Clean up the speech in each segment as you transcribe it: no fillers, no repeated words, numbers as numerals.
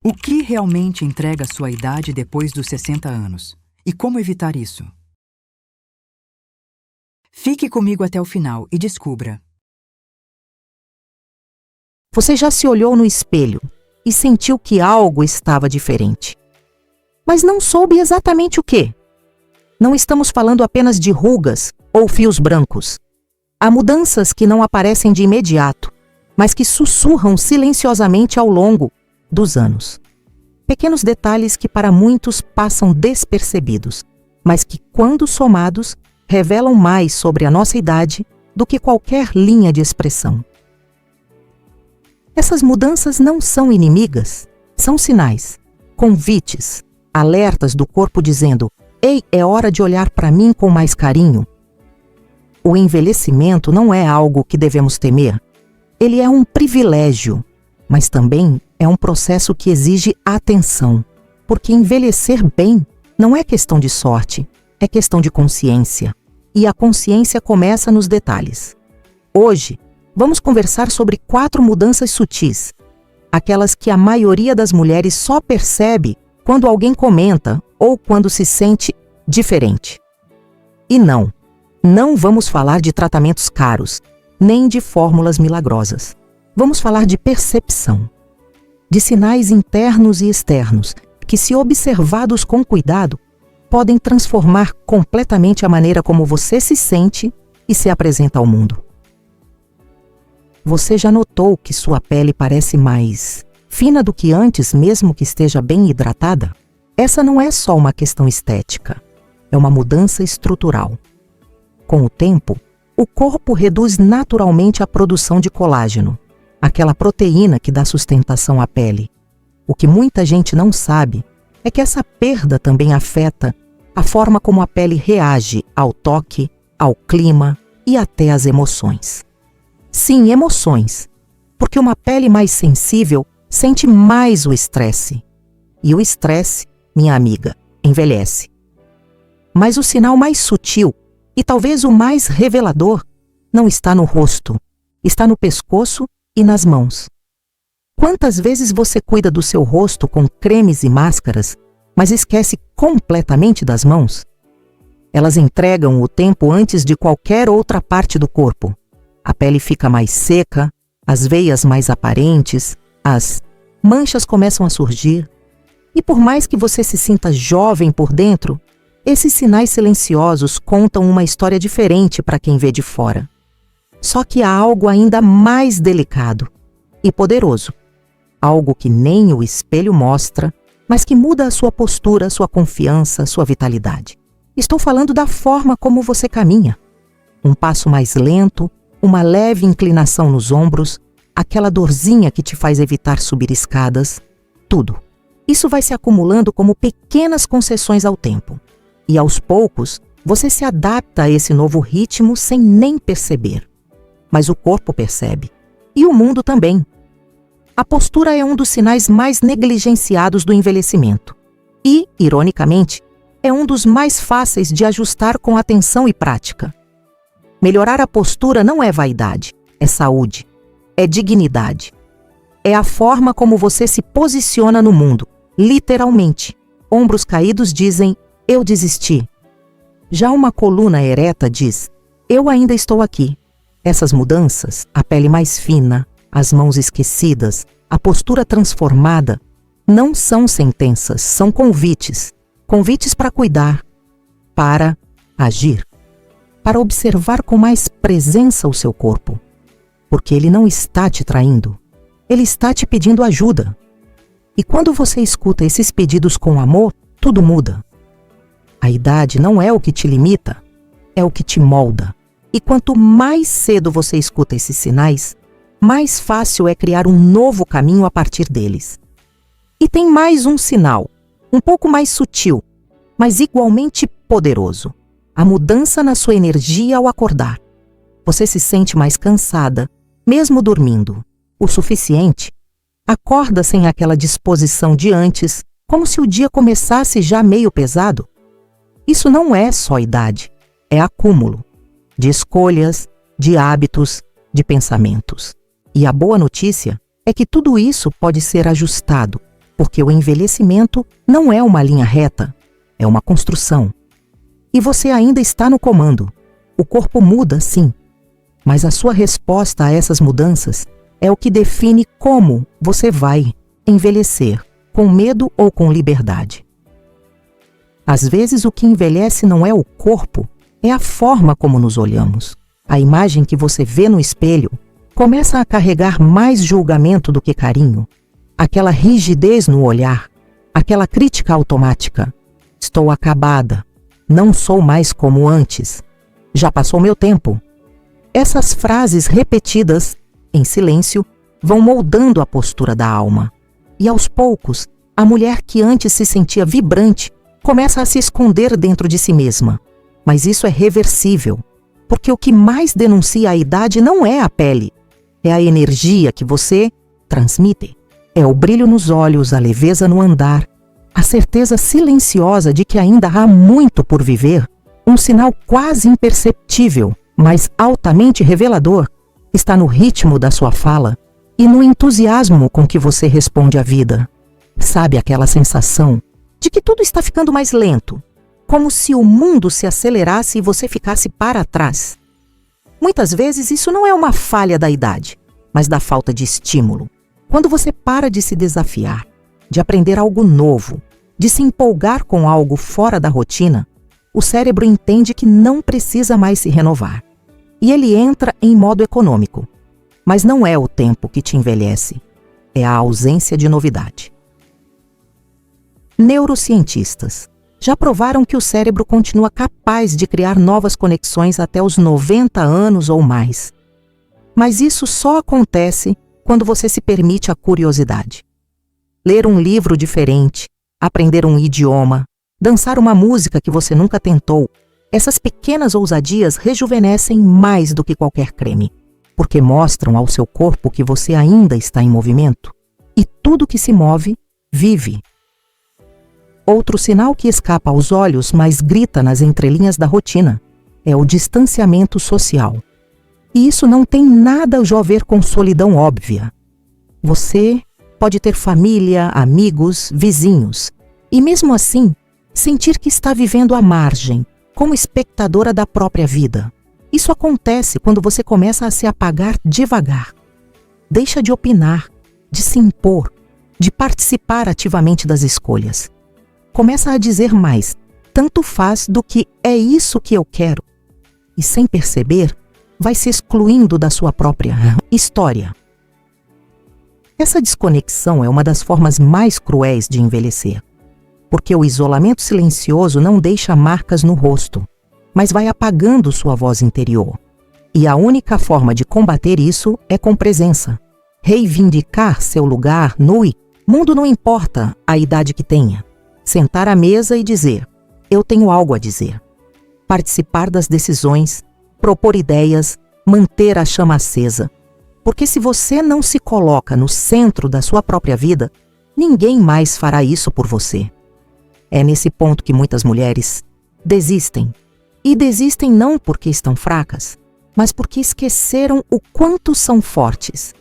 O que realmente entrega sua idade depois dos 60 anos? E como evitar isso? Fique comigo até o final e descubra. Você já se olhou no espelho e sentiu que algo estava diferente, mas não soube exatamente o quê? Não estamos falando apenas de rugas ou fios brancos. Há mudanças que não aparecem de imediato, mas que sussurram silenciosamente ao longo dos anos. Pequenos detalhes que para muitos passam despercebidos, mas que, quando somados, revelam mais sobre a nossa idade do que qualquer linha de expressão. Essas mudanças não são inimigas, são sinais, convites, alertas do corpo dizendo: "Ei, é hora de olhar para mim com mais carinho." O envelhecimento não é algo que devemos temer. Ele é um privilégio, mas também é um processo que exige atenção, porque envelhecer bem não é questão de sorte, é questão de consciência. E a consciência começa nos detalhes. Hoje, vamos conversar sobre 4 mudanças sutis, aquelas que a maioria das mulheres só percebe quando alguém comenta ou quando se sente diferente. E não vamos falar de tratamentos caros, nem de fórmulas milagrosas. Vamos falar de percepção, de sinais internos e externos que, se observados com cuidado, podem transformar completamente a maneira como você se sente e se apresenta ao mundo. Você já notou que sua pele parece mais fina do que antes, mesmo que esteja bem hidratada? Essa não é só uma questão estética, é uma mudança estrutural. Com o tempo, o corpo reduz naturalmente a produção de colágeno, aquela proteína que dá sustentação à pele. O que muita gente não sabe é que essa perda também afeta a forma como a pele reage ao toque, ao clima e até às emoções. Sim, emoções, porque uma pele mais sensível sente mais o estresse. E o estresse, minha amiga, envelhece. Mas o sinal mais sutil, e talvez o mais revelador, não está no rosto, está no pescoço e nas mãos. Quantas vezes você cuida do seu rosto com cremes e máscaras, mas esquece completamente das mãos? Elas entregam o tempo antes de qualquer outra parte do corpo. A pele fica mais seca, as veias mais aparentes, as manchas começam a surgir. E por mais que você se sinta jovem por dentro, esses sinais silenciosos contam uma história diferente para quem vê de fora. Só que há algo ainda mais delicado e poderoso. Algo que nem o espelho mostra, mas que muda a sua postura, a sua confiança, a sua vitalidade. Estou falando da forma como você caminha. Um passo mais lento, uma leve inclinação nos ombros, aquela dorzinha que te faz evitar subir escadas, tudo. Isso vai se acumulando como pequenas concessões ao tempo. E aos poucos, você se adapta a esse novo ritmo sem nem perceber. Mas o corpo percebe. E o mundo também. A postura é um dos sinais mais negligenciados do envelhecimento. E, ironicamente, é um dos mais fáceis de ajustar com atenção e prática. Melhorar a postura não é vaidade, é saúde, é dignidade. É a forma como você se posiciona no mundo, literalmente. Ombros caídos dizem: "Eu desisti." Já uma coluna ereta diz: "Eu ainda estou aqui." Essas mudanças, a pele mais fina, as mãos esquecidas, a postura transformada, não são sentenças, são convites. Convites para cuidar, para agir, para observar com mais presença o seu corpo. Porque ele não está te traindo, ele está te pedindo ajuda. E quando você escuta esses pedidos com amor, tudo muda. A idade não é o que te limita, é o que te molda. E quanto mais cedo você escuta esses sinais, mais fácil é criar um novo caminho a partir deles. E tem mais um sinal, um pouco mais sutil, mas igualmente poderoso. A mudança na sua energia ao acordar. Você se sente mais cansada, mesmo dormindo. O suficiente? Acorda sem aquela disposição de antes, como se o dia começasse já meio pesado. Isso não é só idade, é acúmulo de escolhas, de hábitos, de pensamentos. E a boa notícia é que tudo isso pode ser ajustado, Porque o envelhecimento não é uma linha reta, é uma construção. E você ainda está no comando. O corpo muda, sim, mas a sua resposta a essas mudanças é o que define como você vai envelhecer, com medo ou com liberdade. Às vezes o que envelhece não é o corpo, é a forma como nos olhamos. A imagem que você vê no espelho começa a carregar mais julgamento do que carinho. Aquela rigidez no olhar, aquela crítica automática. Estou acabada, não sou mais como antes, já passou meu tempo. Essas frases repetidas, em silêncio, vão moldando a postura da alma. E aos poucos, a mulher que antes se sentia vibrante começa a se esconder dentro de si mesma. Mas isso é reversível, porque o que mais denuncia a idade não é a pele, é a energia que você transmite. É o brilho nos olhos, a leveza no andar, a certeza silenciosa de que ainda há muito por viver. Um sinal quase imperceptível, mas altamente revelador, está no ritmo da sua fala e no entusiasmo com que você responde à vida. Sabe aquela sensação de que tudo está ficando mais lento, como se o mundo se acelerasse e você ficasse para trás? Muitas vezes isso não é uma falha da idade, mas da falta de estímulo. Quando você para de se desafiar, de aprender algo novo, de se empolgar com algo fora da rotina, o cérebro entende que não precisa mais se renovar. E ele entra em modo econômico. Mas não é o tempo que te envelhece, é a ausência de novidade. Neurocientistas já provaram que o cérebro continua capaz de criar novas conexões até os 90 anos ou mais. Mas isso só acontece quando você se permite a curiosidade. Ler um livro diferente, aprender um idioma, dançar uma música que você nunca tentou, essas pequenas ousadias rejuvenescem mais do que qualquer creme, porque mostram ao seu corpo que você ainda está em movimento, e tudo que se move, vive. Outro sinal que escapa aos olhos, mas grita nas entrelinhas da rotina, é o distanciamento social. E isso não tem nada a ver com solidão óbvia. Você pode ter família, amigos, vizinhos, e mesmo assim, sentir que está vivendo à margem, como espectadora da própria vida. Isso acontece quando você começa a se apagar devagar. Deixa de opinar, de se impor, de participar ativamente das escolhas. Começa a dizer mais, tanto faz do que é isso que eu quero. E sem perceber, vai se excluindo da sua própria história. Essa desconexão é uma das formas mais cruéis de envelhecer, porque o isolamento silencioso não deixa marcas no rosto, mas vai apagando sua voz interior. E a única forma de combater isso é com presença. Reivindicar seu lugar no mundo, não importa a idade que tenha. Sentar à mesa e dizer, eu tenho algo a dizer. Participar das decisões, propor ideias, manter a chama acesa. Porque se você não se coloca no centro da sua própria vida, ninguém mais fará isso por você. É nesse ponto que muitas mulheres desistem. E desistem não porque estão fracas, mas porque esqueceram o quanto são fortes.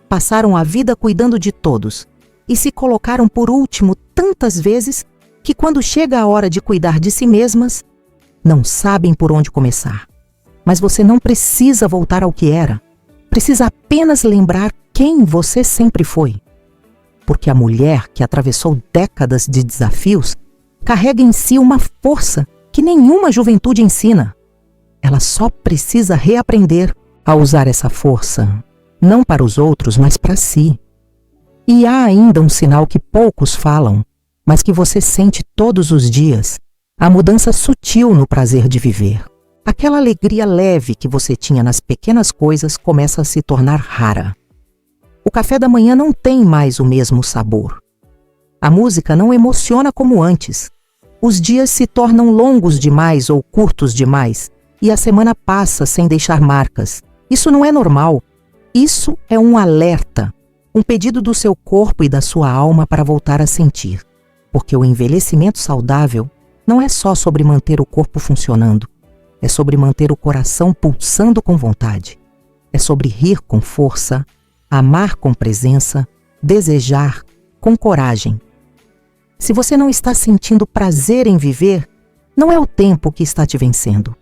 Passaram a vida cuidando de todos e se colocaram por último tantas vezes que quando chega a hora de cuidar de si mesmas, não sabem por onde começar. Mas você não precisa voltar ao que era. Precisa apenas lembrar quem você sempre foi. Porque a mulher que atravessou décadas de desafios carrega em si uma força que nenhuma juventude ensina. Ela só precisa reaprender a usar essa força, não para os outros, mas para si. E há ainda um sinal que poucos falam, mas que você sente todos os dias, a mudança sutil no prazer de viver. Aquela alegria leve que você tinha nas pequenas coisas começa a se tornar rara. O café da manhã não tem mais o mesmo sabor. A música não emociona como antes. Os dias se tornam longos demais ou curtos demais, e a semana passa sem deixar marcas. Isso não é normal. Isso é um alerta, um pedido do seu corpo e da sua alma para voltar a sentir. Porque o envelhecimento saudável não é só sobre manter o corpo funcionando. É sobre manter o coração pulsando com vontade. É sobre rir com força, amar com presença, desejar, com coragem. Se você não está sentindo prazer em viver, não é o tempo que está te vencendo.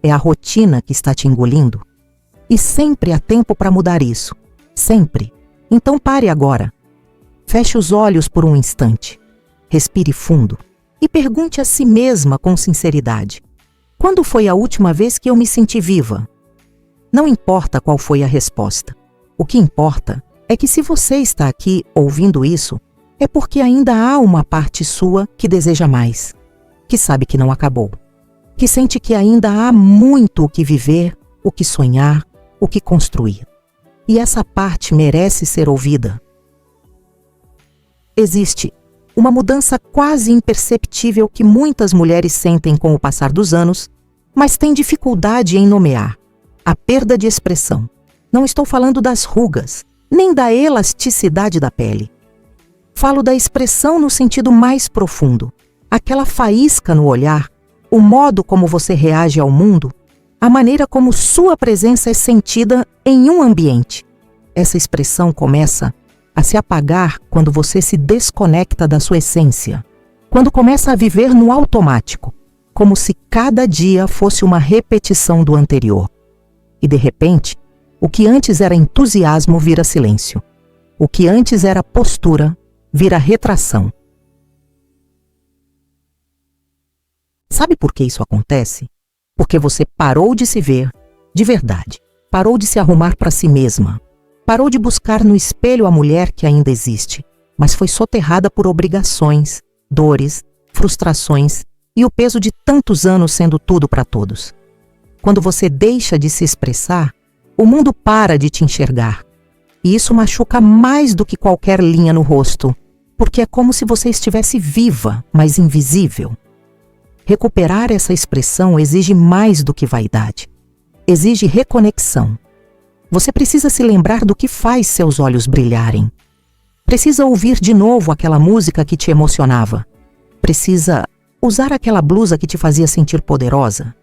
É a rotina que está te engolindo. E sempre há tempo para mudar isso. Sempre. Então pare agora. Feche os olhos por um instante. Respire fundo. E pergunte a si mesma com sinceridade: quando foi a última vez que eu me senti viva? Não importa qual foi a resposta. O que importa é que se você está aqui ouvindo isso, é porque ainda há uma parte sua que deseja mais, que sabe que não acabou, que sente que ainda há muito o que viver, o que sonhar, o que construir. E essa parte merece ser ouvida. Existe uma mudança quase imperceptível que muitas mulheres sentem com o passar dos anos, mas têm dificuldade em nomear: a perda de expressão. Não estou falando das rugas, nem da elasticidade da pele. Falo da expressão no sentido mais profundo, aquela faísca no olhar, o modo como você reage ao mundo, a maneira como sua presença é sentida em um ambiente. Essa expressão começa a se apagar quando você se desconecta da sua essência, quando começa a viver no automático, como se cada dia fosse uma repetição do anterior. E de repente, o que antes era entusiasmo vira silêncio. O que antes era postura vira retração. Sabe por que isso acontece? Porque você parou de se ver de verdade. Parou de se arrumar para si mesma. Parou de buscar no espelho a mulher que ainda existe, mas foi soterrada por obrigações, dores, frustrações e o peso de tantos anos sendo tudo para todos. Quando você deixa de se expressar, o mundo para de te enxergar. E isso machuca mais do que qualquer linha no rosto, porque é como se você estivesse viva, mas invisível. Recuperar essa expressão exige mais do que vaidade. Exige reconexão. Você precisa se lembrar do que faz seus olhos brilharem. Precisa ouvir de novo aquela música que te emocionava. Precisa usar aquela blusa que te fazia sentir poderosa.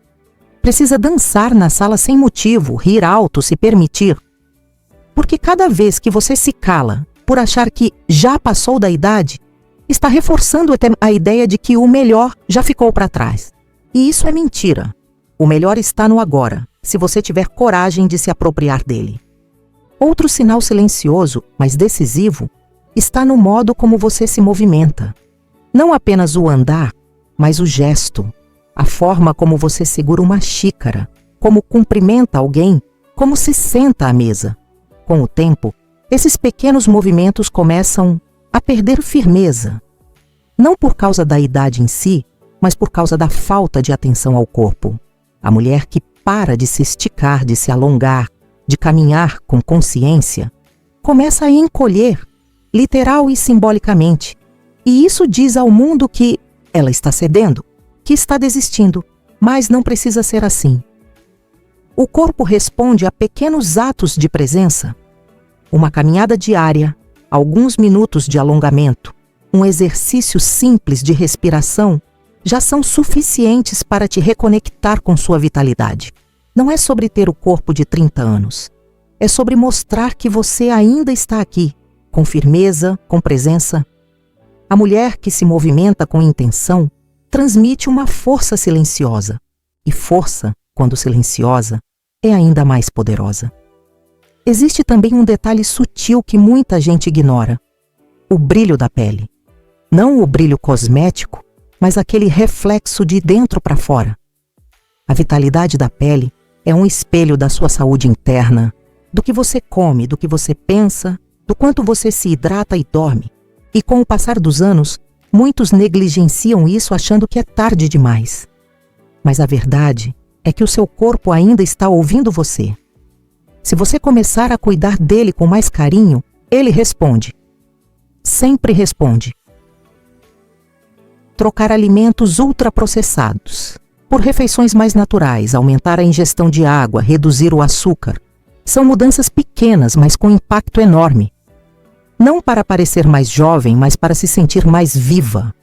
Precisa dançar na sala sem motivo, rir alto, se permitir. Porque cada vez que você se cala por achar que já passou da idade, está reforçando a ideia de que o melhor já ficou para trás. E isso é mentira. O melhor está no agora, se você tiver coragem de se apropriar dele. Outro sinal silencioso, mas decisivo, está no modo como você se movimenta. Não apenas o andar, mas o gesto, a forma como você segura uma xícara, como cumprimenta alguém, como se senta à mesa. Com o tempo, esses pequenos movimentos começam a perder firmeza. Não por causa da idade em si, mas por causa da falta de atenção ao corpo. A mulher que para de se esticar, de se alongar, de caminhar com consciência, começa a encolher, literal e simbolicamente. E isso diz ao mundo que ela está cedendo, que está desistindo, mas não precisa ser assim. O corpo responde a pequenos atos de presença. Uma caminhada diária, alguns minutos de alongamento, um exercício simples de respiração já são suficientes para te reconectar com sua vitalidade. Não é sobre ter o corpo de 30 anos. É sobre mostrar que você ainda está aqui, com firmeza, com presença. A mulher que se movimenta com intenção transmite uma força silenciosa. E força, quando silenciosa, é ainda mais poderosa. Existe também um detalhe sutil que muita gente ignora: o brilho da pele. Não o brilho cosmético, mas aquele reflexo de dentro para fora. A vitalidade da pele é um espelho da sua saúde interna, do que você come, do que você pensa, do quanto você se hidrata e dorme. E com o passar dos anos, muitos negligenciam isso achando que é tarde demais. Mas a verdade é que o seu corpo ainda está ouvindo você. Se você começar a cuidar dele com mais carinho, ele responde. Sempre responde. Trocar alimentos ultraprocessados por refeições mais naturais, aumentar a ingestão de água, reduzir o açúcar. São mudanças pequenas, mas com impacto enorme. Não para parecer mais jovem, mas para se sentir mais viva.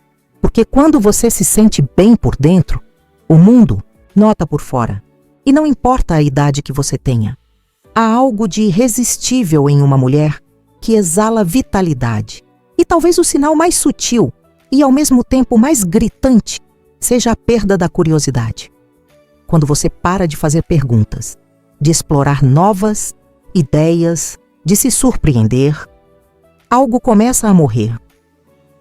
Porque quando você se sente bem por dentro, o mundo nota por fora. E não importa a idade que você tenha. Há algo de irresistível em uma mulher que exala vitalidade. E talvez o sinal mais sutil e ao mesmo tempo mais gritante seja a perda da curiosidade. Quando você para de fazer perguntas, de explorar novas ideias, de se surpreender, algo começa a morrer.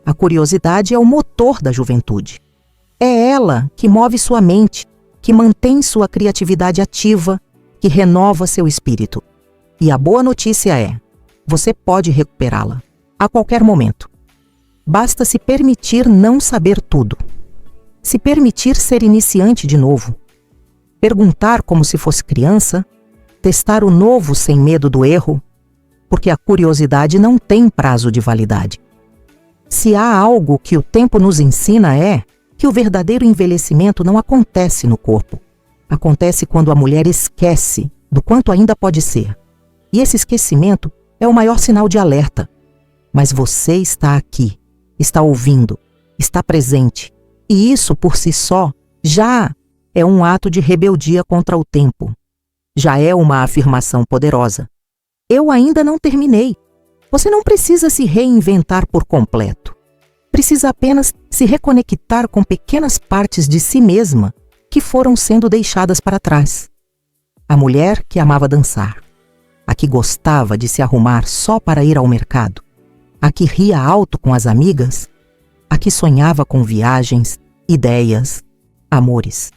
A curiosidade é o motor da juventude. É ela que move sua mente, que mantém sua criatividade ativa, que renova seu espírito. E a boa notícia é, você pode recuperá-la a qualquer momento. Basta se permitir não saber tudo. Se permitir ser iniciante de novo. Perguntar como se fosse criança, testar o novo sem medo do erro, porque a curiosidade não tem prazo de validade. Se há algo que o tempo nos ensina é que o verdadeiro envelhecimento não acontece no corpo. Acontece quando a mulher esquece do quanto ainda pode ser. E esse esquecimento é o maior sinal de alerta. Mas você está aqui, está ouvindo, está presente. E isso por si só já é um ato de rebeldia contra o tempo. Já é uma afirmação poderosa. Eu ainda não terminei. Você não precisa se reinventar por completo. Precisa apenas se reconectar com pequenas partes de si mesma que foram sendo deixadas para trás. A mulher que amava dançar. A que gostava de se arrumar só para ir ao mercado. A que ria alto com as amigas. A que sonhava com viagens, ideias, amores.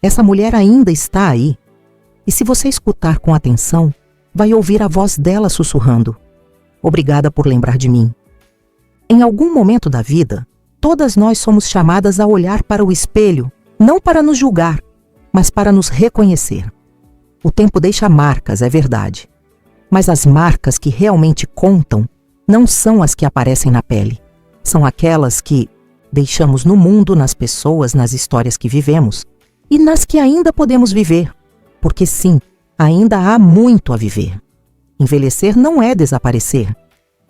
Essa mulher ainda está aí. E se você escutar com atenção, vai ouvir a voz dela sussurrando: obrigada por lembrar de mim. Em algum momento da vida, todas nós somos chamadas a olhar para o espelho, não para nos julgar, mas para nos reconhecer. O tempo deixa marcas, é verdade. Mas as marcas que realmente contam não são as que aparecem na pele. São aquelas que deixamos no mundo, nas pessoas, nas histórias que vivemos e nas que ainda podemos viver. Porque sim, ainda há muito a viver. Envelhecer não é desaparecer,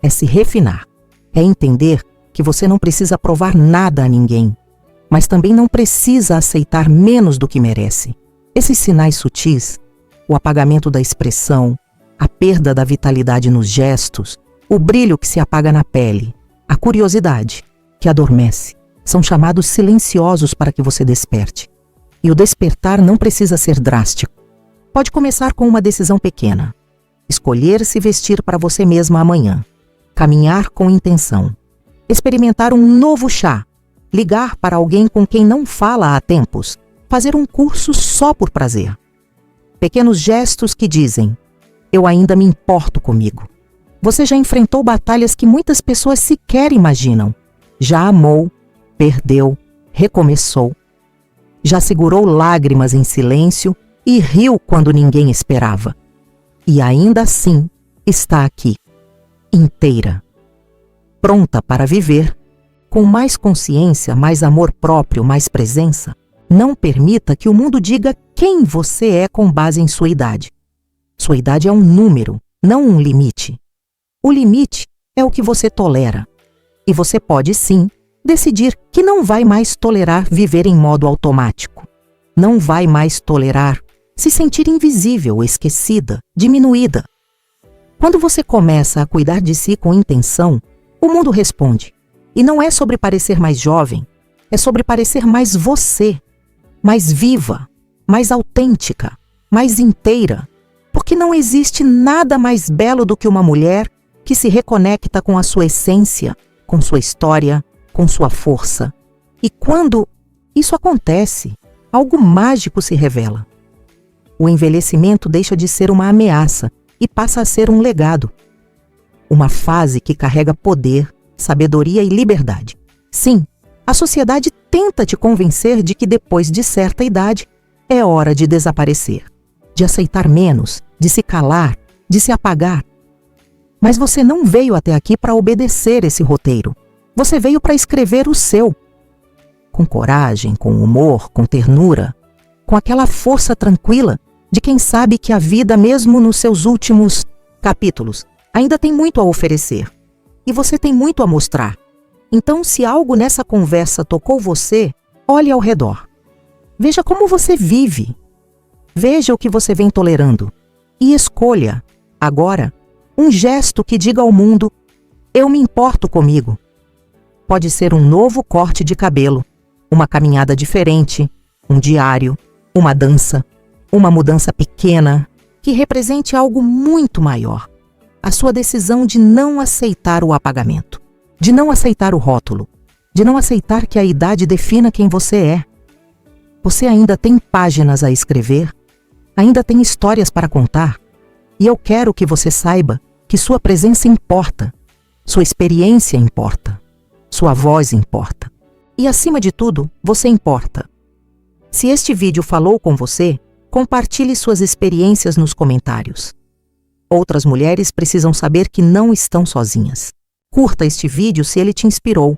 é se refinar. É entender que você não precisa provar nada a ninguém, mas também não precisa aceitar menos do que merece. Esses sinais sutis, o apagamento da expressão, a perda da vitalidade nos gestos, o brilho que se apaga na pele, a curiosidade que adormece, são chamados silenciosos para que você desperte. E o despertar não precisa ser drástico. Pode começar com uma decisão pequena. Escolher se vestir para você mesma amanhã. Caminhar com intenção. Experimentar um novo chá. Ligar para alguém com quem não fala há tempos. Fazer um curso só por prazer. Pequenos gestos que dizem: eu ainda me importo comigo. Você já enfrentou batalhas que muitas pessoas sequer imaginam. Já amou, perdeu, recomeçou. Já segurou lágrimas em silêncio e riu quando ninguém esperava. E ainda assim está aqui, inteira, pronta para viver, com mais consciência, mais amor próprio, mais presença. Não permita que o mundo diga quem você é com base em sua idade. Sua idade é um número, não um limite. O limite é o que você tolera. E você pode sim decidir que não vai mais tolerar viver em modo automático. Não vai mais tolerar se sentir invisível, esquecida, diminuída. Quando você começa a cuidar de si com intenção, o mundo responde. E não é sobre parecer mais jovem, é sobre parecer mais você, mais viva, mais autêntica, mais inteira. Porque não existe nada mais belo do que uma mulher que se reconecta com a sua essência, com sua história, com sua força. E quando isso acontece, algo mágico se revela. O envelhecimento deixa de ser uma ameaça e passa a ser um legado. Uma fase que carrega poder, sabedoria e liberdade. Sim, a sociedade tenta te convencer de que depois de certa idade é hora de desaparecer, de aceitar menos, de se calar, de se apagar. Mas você não veio até aqui para obedecer esse roteiro. Você veio para escrever o seu. Com coragem, com humor, com ternura, com aquela força tranquila de quem sabe que a vida, mesmo nos seus últimos capítulos, ainda tem muito a oferecer. E você tem muito a mostrar. Então, se algo nessa conversa tocou você, olhe ao redor. Veja como você vive. Veja o que você vem tolerando. E escolha, agora, um gesto que diga ao mundo: Eu me importo comigo. Pode ser um novo corte de cabelo, uma caminhada diferente, um diário, uma dança, uma mudança pequena que represente algo muito maior. A sua decisão de não aceitar o apagamento, de não aceitar o rótulo, de não aceitar que a idade defina quem você é. Você ainda tem páginas a escrever, ainda tem histórias para contar, e eu quero que você saiba que sua presença importa, sua experiência importa, sua voz importa. E acima de tudo, você importa. Se este vídeo falou com você, compartilhe suas experiências nos comentários. Outras mulheres precisam saber que não estão sozinhas. Curta este vídeo se ele te inspirou.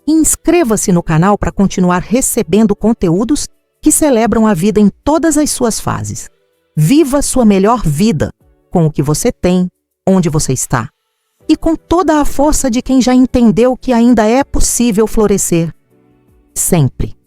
E inscreva-se no canal para continuar recebendo conteúdos que celebram a vida em todas as suas fases. Viva sua melhor vida, com o que você tem, onde você está. E com toda a força de quem já entendeu que ainda é possível florescer. Sempre.